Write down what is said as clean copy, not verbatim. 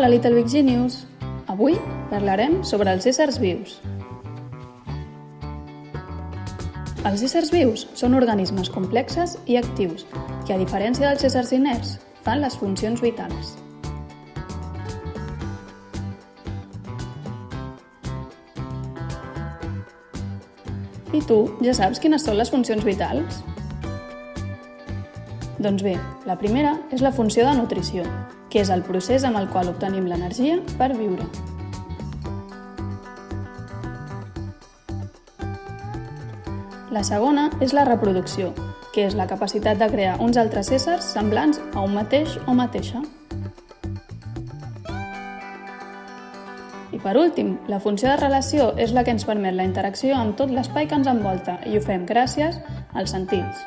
Hola Little Big Genius! Avui parlarem sobre els éssers vius. Els éssers vius són organismes complexes i actius que, a diferència dels éssers inerts, fan les funcions vitals. I tu, ja saps quines són les funcions vitals? Doncs bé, la primera és la funció de nutrició, que és el procés amb el qual obtenim l'energia per viure. La segona és la reproducció, que és la capacitat de crear uns altres éssers semblants a un mateix o mateixa. I per últim, la funció de relació és la que ens permet la interacció amb tot l'espai que ens envolta i ho fem gràcies als sentits.